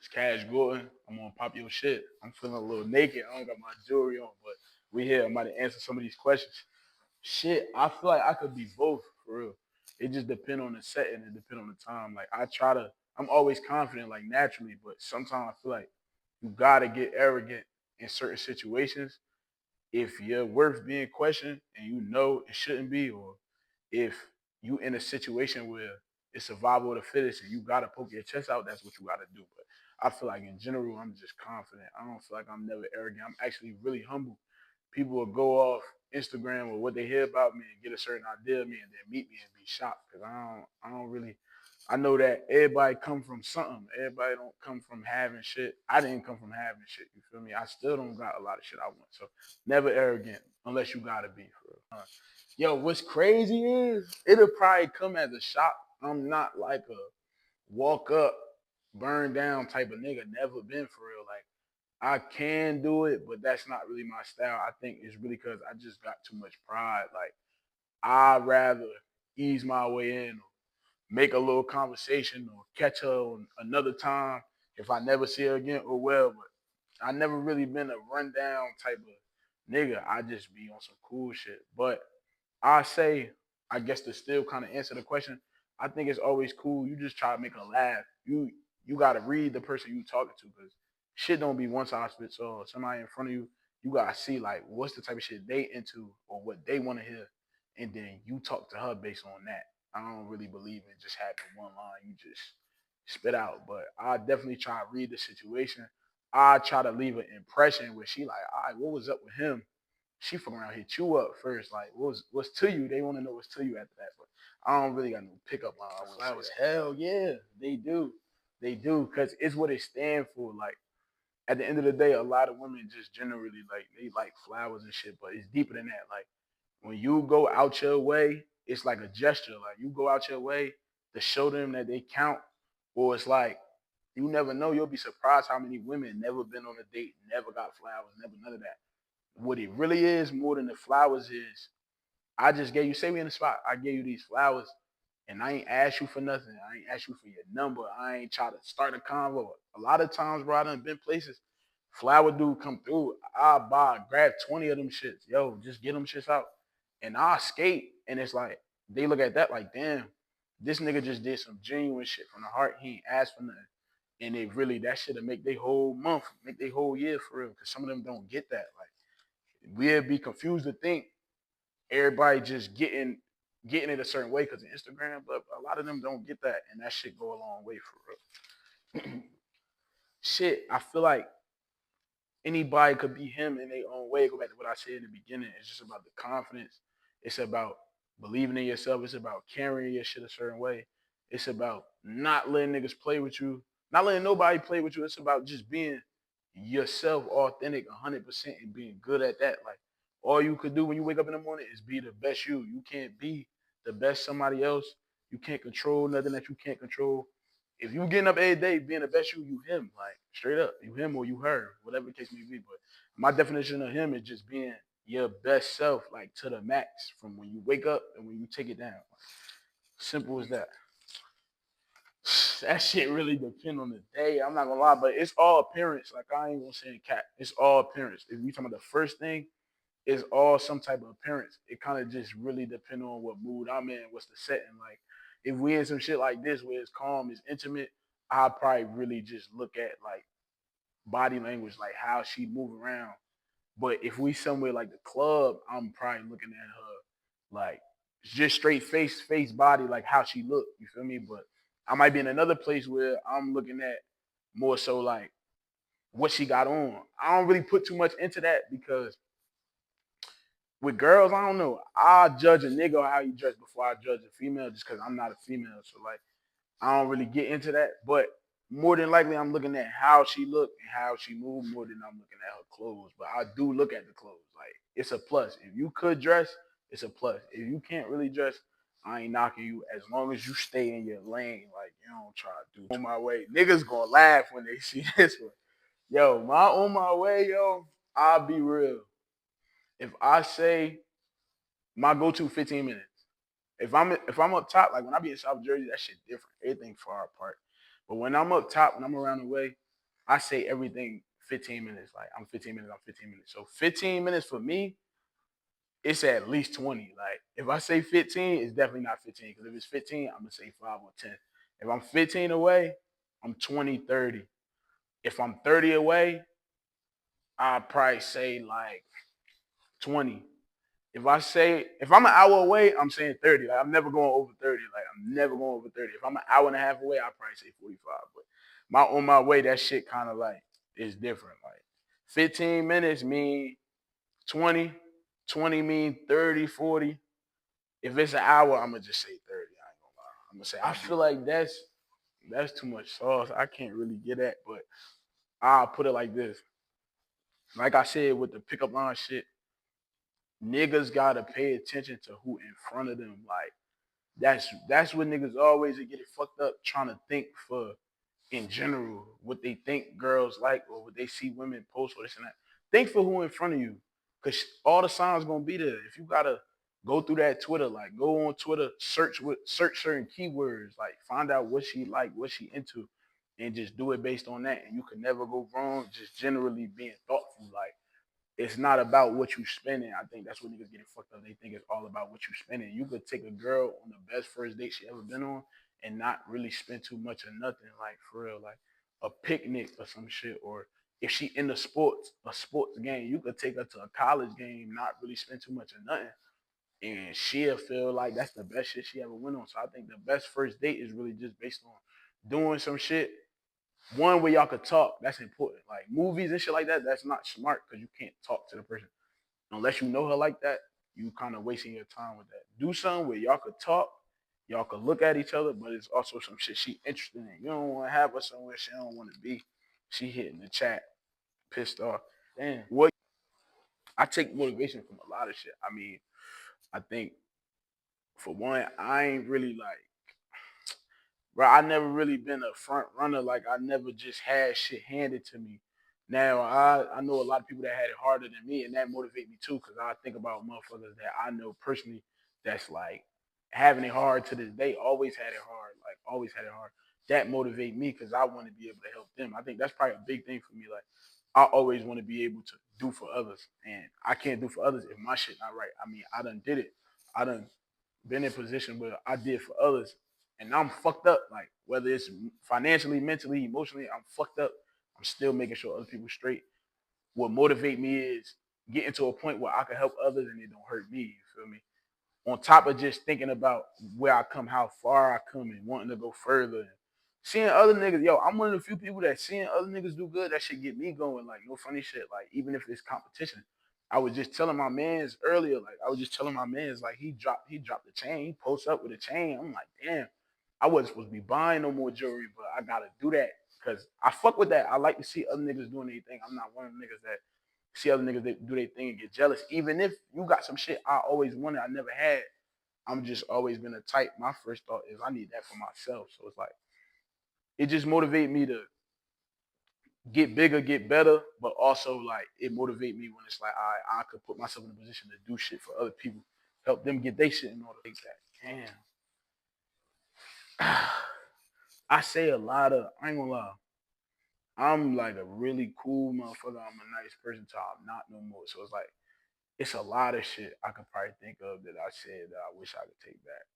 It's Cash Gordon. I'm gonna pop your shit. I'm feeling a little naked. I don't got my jewelry on, but we here. I'm about to answer some of these questions. Shit, I feel like I could be both for real. It just depend on the setting. It depend on the time. Like I try to. I'm always confident, like naturally, but sometimes I feel like you gotta get arrogant in certain situations if you're worth being questioned and you know it shouldn't be, or if you in a situation where it's survival of the fittest and you gotta poke your chest out, that's what you gotta do. But I feel like in general, I'm just confident. I don't feel like I'm never arrogant. I'm actually really humble. People will go off Instagram or what they hear about me and get a certain idea of me and then meet me and be shocked because I don't really I know that everybody come from something. Everybody don't come from having shit. I didn't come from having shit. You feel me? I still don't got a lot of shit I want. So never arrogant unless you gotta be for real. Yo, what's crazy is it'll probably come as a shock. I'm not like a walk up, burn down type of nigga. Never been for real. Like I can do it, but that's not really my style. I think it's really because I just got too much pride. Like I'd rather ease my way in or make a little conversation or catch her on another time if I never see her again or well. But I never really been a rundown type of nigga. I just be on some cool shit. But I say, I guess to still kind of answer the question, I think it's always cool. You just try to make her laugh. You gotta read the person you talking to because shit don't be one size fits all. Somebody in front of you, you gotta see like what's the type of shit they into or what they want to hear, and then you talk to her based on that. I don't really believe in just having one line you just spit out, but I definitely try to read the situation. I try to leave an impression where she like, all right, what was up with him? She fucking around hit you up first. Like, what's to you? They want to know what's to you after that. But I don't really got no pickup line. Flowers, hell yeah, they do, they do, cause it's what it stands for. Like at the end of the day, a lot of women just generally like they like flowers and shit, but it's deeper than that. Like when you go out your way, it's like a gesture. Like you go out your way to show them that they count, or it's like you never know. You'll be surprised how many women never been on a date, never got flowers, never none of that. What it really is more than the flowers is I just gave you, say we in the spot, I gave you these flowers and I ain't asked you for nothing. I ain't asked you for your number. I ain't try to start a convo. A lot of times, bro, I done been places, flower dude come through, grab 20 of them shits. Yo, just get them shits out. And I skate. And it's like, they look at that like, damn, this nigga just did some genuine shit from the heart. He ain't asked for nothing. And they really, that shit'll make their whole month, make their whole year for real. Cause some of them don't get that. Like, we'd be confused to think everybody just getting it a certain way because of Instagram, but a lot of them don't get that, and that shit go a long way for real. Shit, I feel like anybody could be him in their own way. Go back to what I said in the beginning. It's just about the confidence. It's about believing in yourself. It's about carrying your shit a certain way. It's about not letting niggas play with you, not letting nobody play with you. It's about just being yourself, authentic, 100%, and being good at that. Like all you could do when you wake up in the morning is be the best you. You can't be the best somebody else. You can't control nothing that you can't control. If you getting up every day being the best you him. Like straight up. You him or you her, whatever the case may be. But my definition of him is just being your best self, like to the max, from when you wake up and when you take it down. Simple as that. That shit really depend on the day. I'm not gonna lie, but it's all appearance. Like I ain't gonna say cat. It's all appearance. If we talking about the first thing, it's all some type of appearance. It kind of just really depend on what mood I'm in, what's the setting. Like if we in some shit like this where it's calm, it's intimate, I'll probably really just look at like body language, like how she move around. But if we somewhere like the club, I'm probably looking at her like just straight face body, like how she look. You feel me? But I might be in another place where I'm looking at more so like what she got on. I don't really put too much into that because with girls, I don't know. I judge a nigga how he dress before I judge a female just because I'm not a female. So like I don't really get into that. But more than likely I'm looking at how she look and how she move more than I'm looking at her clothes. But I do look at the clothes. Like it's a plus. If you could dress, it's a plus. If you can't really dress, I ain't knocking you as long as you stay in your lane. Like you don't try to do on my way. Niggas gonna laugh when they see this one. Yo, my on my way, yo, I'll be real. If I say my go-to 15 minutes. If I'm up top, like when I be in South Jersey, that shit different. Everything far apart. But when I'm up top, when I'm around the way, I say everything 15 minutes. Like I'm 15 minutes, I'm 15 minutes. So 15 minutes for me, it's at least 20. Like if I say 15, it's definitely not 15. Because if it's 15, I'm gonna say 5 or 10. If I'm 15 away, I'm 20, 30. If I'm 30 away, I'd probably say like 20. If I'm an hour away, I'm saying 30. Like I'm never going over 30. Like I'm never going over 30. If I'm an hour and a half away, I'll probably say 45. But on my way, that shit kind of like is different. Like 15 minutes mean 20, 20 mean 30, 40. If it's an hour, I'm gonna just say 30. I ain't gonna lie. I'm gonna say I feel like that's too much sauce. I can't really get at, but I'll put it like this. Like I said with the pickup line shit, niggas gotta pay attention to who in front of them. Like that's what niggas always get it fucked up trying to think for in general what they think girls like or what they see women post or this and that. Think for who in front of you, cause all the signs gonna be there. If you gotta go through that Twitter, like go on Twitter, search certain keywords, like find out what she like, what she into, and just do it based on that. And you can never go wrong. Just generally being thoughtful, like it's not about what you spending. I think that's what niggas getting fucked up. They think it's all about what you spending. You could take a girl on the best first date she ever been on and not really spend too much or nothing. Like for real, like a picnic or some shit. Or if she into sports, a sports game, you could take her to a college game, not really spend too much or nothing. And she'll feel like that's the best shit she ever went on. So I think the best first date is really just based on doing some shit one where y'all could talk. That's important. Like movies and shit like that, that's not smart because you can't talk to the person unless you know her like that. You kind of wasting your time with that. Do something where y'all could talk, y'all could look at each other, but it's also some shit she interested in. You don't want to have her somewhere she don't want to be. She hitting the chat, pissed off. Damn, what? I take motivation from a lot of shit. I mean, I think for one, I ain't really like bro, I never really been a front runner. Like I never just had shit handed to me. Now I know a lot of people that had it harder than me, and that motivate me too. Cause I think about motherfuckers that I know personally that's like having it hard to this day, always had it hard, like always had it hard. That motivate me because I want to be able to help them. I think that's probably a big thing for me. Like I always want to be able to do for others, and I can't do for others if my shit not right. I mean, I done did it. I done been in a position where I did for others, and I'm fucked up. Like whether it's financially, mentally, emotionally, I'm fucked up. I'm still making sure other people straight. What motivate me is getting to a point where I can help others and it don't hurt me. You feel me? On top of just thinking about where I come, how far I come, and wanting to go further. And seeing other niggas, yo, I'm one of the few people that seeing other niggas do good, that shit get me going. Like no funny shit. Like even if it's competition. I was just telling my mans earlier, like I was just telling my mans, like he dropped the chain, he posts up with a chain. I'm like, damn, I wasn't supposed to be buying no more jewelry, but I gotta do that because I fuck with that. I like to see other niggas doing anything. I'm not one of them niggas that see other niggas that do their thing and get jealous. Even if you got some shit I always wanted, I never had. I'm just always been a type. My first thought is I need that for myself. So it's like it just motivate me to get bigger, get better, but also like it motivate me when it's like I could put myself in a position to do shit for other people, help them get their shit in order. Like that. Damn. I say a lot of I ain't gonna lie. I'm like a really cool motherfucker. I'm a nice person till I'm not no more. So it's like it's a lot of shit I could probably think of that I said that I wish I could take back.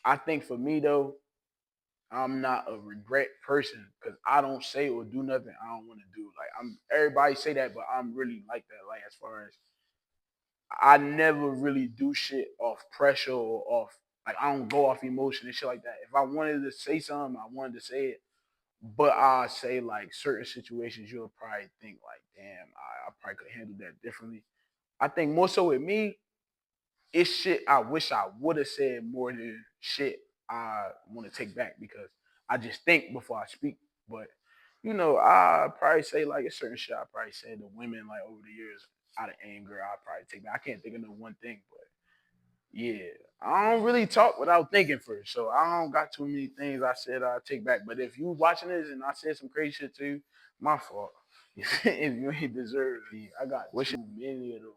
I think for me though, I'm not a regret person because I don't say or do nothing I don't want to do. Like I'm everybody say that, but I'm really like that. Like as far as I never really do shit off pressure or off like I don't go off emotion and shit like that. If I wanted to say something, I wanted to say it. But I say like certain situations you'll probably think like, damn, I probably could handle that differently. I think more so with me, it's shit I wish I would have said more than shit I want to take back because I just think before I speak. But I probably say like a certain shit I probably said to women like over the years out of anger. I probably take back. I can't think of no one thing, but yeah, I don't really talk without thinking first. So I don't got too many things I said I take back. But if you watching this and I said some crazy shit to you, my fault. If you ain't deserve me, I got too many of those.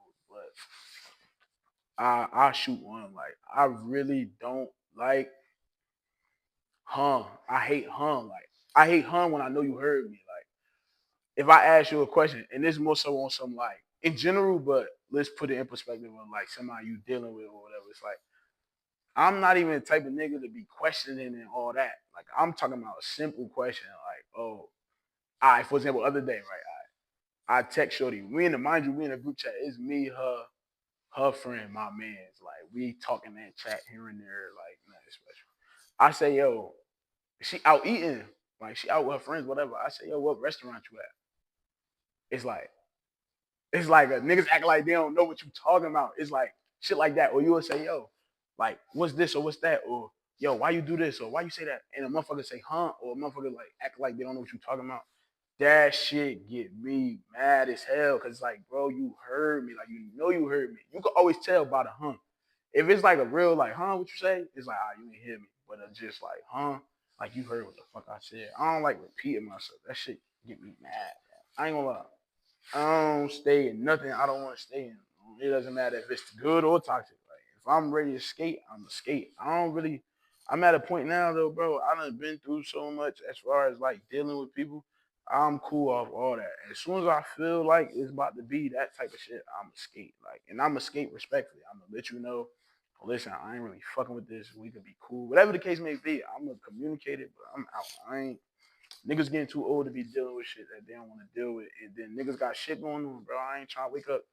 But I shoot one. Like I really don't like I hate Like I hate hun when I know you heard me. Like if I ask you a question, and this more so on some like in general, but let's put it in perspective of like somebody you dealing with or whatever. It's like I'm not even the type of nigga to be questioning and all that. Like I'm talking about a simple question, like, oh, I, for example, other day, right? I text Shorty. We in the mind you, we in a group chat. It's me, her friend, my man's. Like we talking that chat here and there, like nothing special. I say, yo, she out eating, like she out with her friends, whatever. I say, yo, what restaurant you at? It's like niggas act like they don't know what you talking about. It's like shit like that. Or you will say, yo, like, what's this or what's that? Or yo, why you do this? Or why you say that? And a motherfucker say, huh? Or a motherfucker like act like they don't know what you talking about. That shit get me mad as hell. Cause like, bro, you heard me. Like, you know you heard me. You can always tell by the huh. If it's like a real like, huh, what you say? It's like, ah, you didn't hear me. But it's just like, huh? Like you heard what the fuck I said. I don't like repeating myself. That shit get me mad. I ain't gonna lie. I don't stay in nothing I don't want to stay in. It doesn't matter if it's good or toxic. Like if I'm ready to skate, I'm a skate. I don't really. I'm at a point now though, bro. I done been through so much as far as like dealing with people. I'm cool off all that. As soon as I feel like it's about to be that type of shit, I'm a skate. Like, and I'm a skate respectfully. I'm gonna let you know. Listen, I ain't really fucking with this. We could be cool, whatever the case may be. I'm gonna communicate it, but I'm out. I ain't niggas getting too old to be dealing with shit that they don't want to deal with. And then niggas got shit going on, bro. I ain't trying to wake up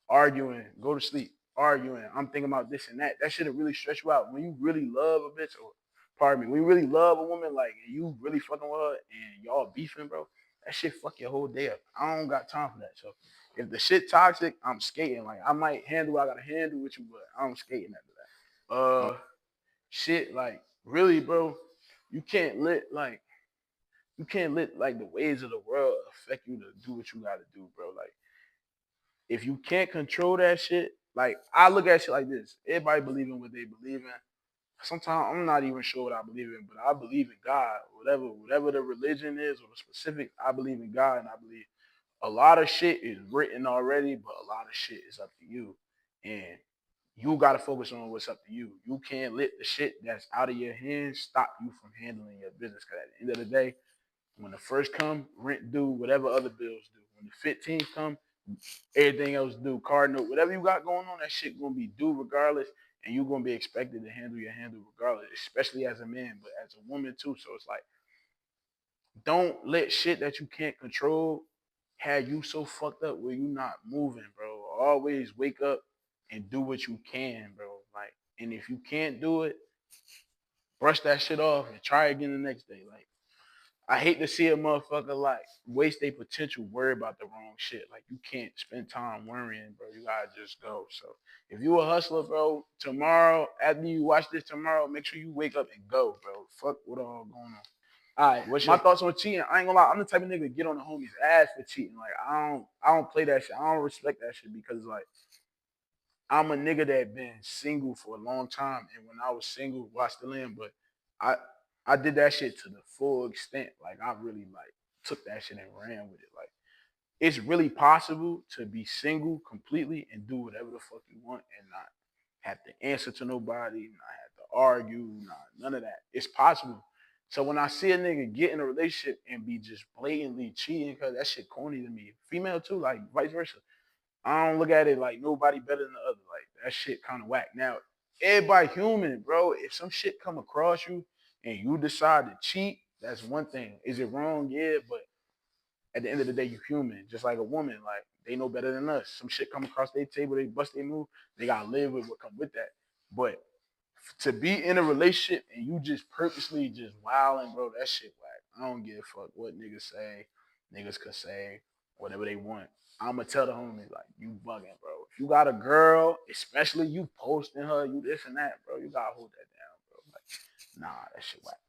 arguing, go to sleep, arguing. I'm thinking about this and that. That shit'll really stress you out. When you really love a bitch, or pardon me, when you really love a woman, like and you really fucking with her and y'all beefing, bro, that shit fuck your whole day up. I don't got time for that. So if the shit toxic, I'm skating. Like I might handle what I gotta handle with you, but I'm skating after that. Shit, like really, bro, you can't let like you can't let like the ways of the world affect you to do what you gotta do, bro. Like if you can't control that shit, like I look at shit like this. Everybody believe in what they believe in. Sometimes I'm not even sure what I believe in, but I believe in God. Whatever the religion is or the specific, I believe in God and I believe a lot of shit is written already, but a lot of shit is up to you. And you gotta focus on what's up to you. You can't let the shit that's out of your hands stop you from handling your business. Cause at the end of the day, when the first come, rent due, whatever other bills do. When the 15th come, everything else due. Card note, whatever you got going on, that shit gonna be due regardless, and you gonna be expected to handle your handle regardless, especially as a man, but as a woman too. So it's like, don't let shit that you can't control have you so fucked up where you not moving, bro. Always wake up and do what you can, bro. Like, and if you can't do it, brush that shit off and try again the next day. Like, I hate to see a motherfucker like waste their potential, worry about the wrong shit. Like you can't spend time worrying, bro. You gotta just go. So if you a hustler, bro, tomorrow after you watch this tomorrow, make sure you wake up and go, bro. Fuck what all going on. All right, what's my thoughts on cheating? I ain't gonna lie, I'm the type of nigga to get on the homies' ass for cheating. Like I don't play that shit. I don't respect that shit because like I'm a nigga that been single for a long time, and when I was single, well, I still am, but I I did that shit to the full extent. Like I really like took that shit and ran with it. Like it's really possible to be single completely and do whatever the fuck you want and not have to answer to nobody, not have to argue, none of that. It's possible. So when I see a nigga get in a relationship and be just blatantly cheating, cause that shit corny to me. Female too, like vice versa. I don't look at it like nobody better than the other. Like that shit kind of whack. Now, everybody human, bro. If some shit come across you and you decide to cheat, that's one thing. Is it wrong? Yeah, but at the end of the day, you human. Just like a woman, like they know better than us. Some shit come across their table, they bust their move. They gotta live with what come with that. But to be in a relationship and you just purposely just wilding, bro, that shit whack. I don't give a fuck what niggas say. Niggas could say whatever they want. I'ma tell the homies like you bugging, bro. If you got a girl, especially you posting her, you this and that, bro, you gotta hold that down, bro. Like, nah, that shit whack.